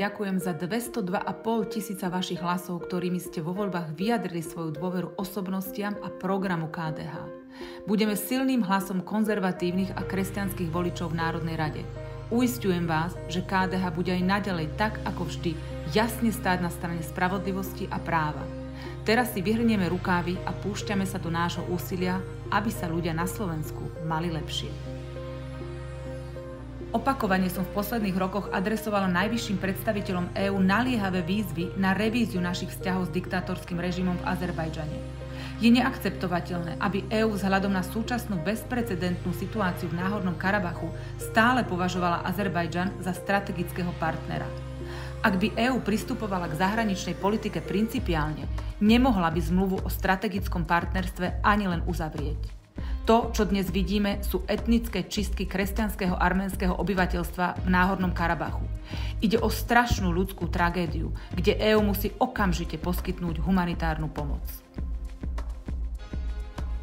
ďakujem za 202,5 tisíca vašich hlasov, ktorými ste vo voľbách vyjadrili svoju dôveru osobnostiam a programu KDH. Budeme silným hlasom konzervatívnych a kresťanských voličov v Národnej rade. Uisťujem vás, že KDH bude aj naďalej tak, ako vždy, jasne stáť na strane spravodlivosti a práva. Teraz si vyhrnieme rukávy a púšťame sa do nášho úsilia, aby sa ľudia na Slovensku mali lepšie. Opakovane som v posledných rokoch adresovala najvyšším predstaviteľom EÚ naliehavé výzvy na revíziu našich vzťahov s diktátorským režimom v Azerbajdžane. Je neakceptovateľné, aby EÚ vzhľadom na súčasnú bezprecedentnú situáciu v Náhornom Karabachu stále považovala Azerbajdžan za strategického partnera. Ak by EÚ pristupovala k zahraničnej politike principiálne, nemohla by zmluvu o strategickom partnerstve ani len uzavrieť. To, čo dnes vidíme, sú etnické čistky kresťanského arménskeho obyvateľstva v Náhornom Karabachu. Ide o strašnú ľudskú tragédiu, kde EÚ musí okamžite poskytnúť humanitárnu pomoc.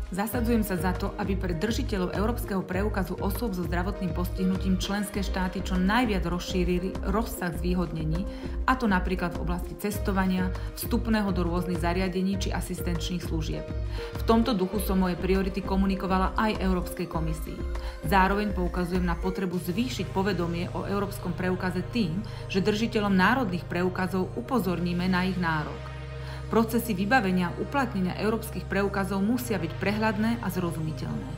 Zasadzujem sa za to, aby pre držiteľov Európskeho preukazu osôb so zdravotným postihnutím členské štáty čo najviac rozšírili rozsah zvýhodnení, a to napríklad v oblasti cestovania, vstupného do rôznych zariadení či asistenčných služieb. V tomto duchu som moje priority komunikovala aj Európskej komisii. Zároveň poukazujem na potrebu zvýšiť povedomie o Európskom preukaze tým, že držiteľom národných preukazov upozorníme na ich nárok. Procesy vybavenia a uplatnenia európskych preukazov musia byť prehľadné a zrozumiteľné.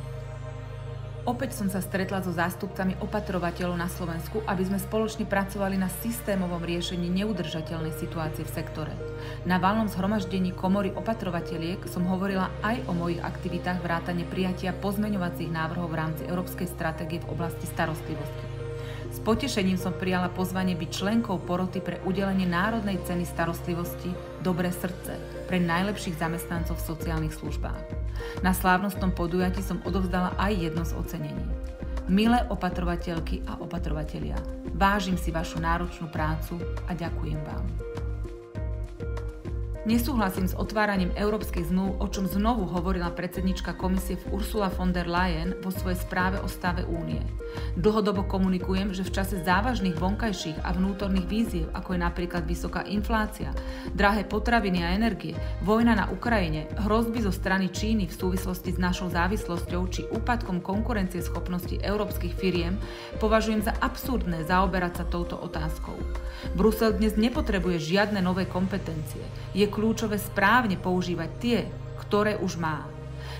Opäť som sa stretla so zástupcami opatrovateľov na Slovensku, aby sme spoločne pracovali na systémovom riešení neudržateľnej situácie v sektore. Na valnom zhromaždení Komory opatrovateliek som hovorila aj o mojich aktivitách vrátane prijatia pozmeňovacích návrhov v rámci Európskej stratégie v oblasti starostlivosti. S potešením som prijala pozvanie byť členkou poroty pre udelenie Národnej ceny starostlivosti Dobré srdce pre najlepších zamestnancov v sociálnych službách. Na slávnostnom podujatí som odovzdala aj jedno z ocenení. Milé opatrovateľky a opatrovatelia, vážim si vašu náročnú prácu a ďakujem vám. Nesúhlasím s otváraním európskych zmluv, o čom znovu hovorila predsednička komisie Ursula von der Leyen vo svojej správe o stave únie. Dlhodobo komunikujem, že v čase závažných vonkajších a vnútorných víziev, ako je napríklad vysoká inflácia, drahé potraviny a energie, vojna na Ukrajine, hrozby zo strany Číny v súvislosti s našou závislosťou či úpadkom konkurencieschopnosti európskych firiem, považujem za absurdné zaoberať sa touto otázkou. Brusel dnes nepotrebuje žiadne nové kompetencie. Je kľúčové správne používať tie, ktoré už má.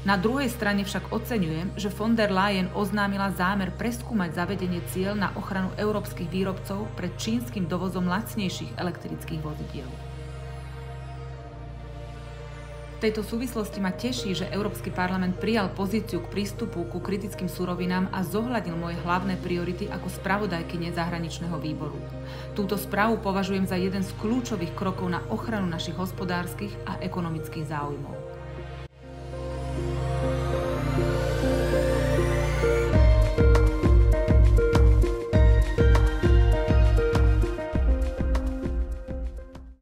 Na druhej strane však oceňujem, že von der Leyen oznámila zámer preskúmať zavedenie ciel na ochranu európskych výrobcov pred čínskym dovozom lacnejších elektrických vozidiel. V tejto súvislosti ma teší, že Európsky parlament prijal pozíciu k prístupu ku kritickým surovinám a zohľadnil moje hlavné priority ako spravodajkyne zahraničného výboru. Túto správu považujem za jeden z kľúčových krokov na ochranu našich hospodárskych a ekonomických záujmov.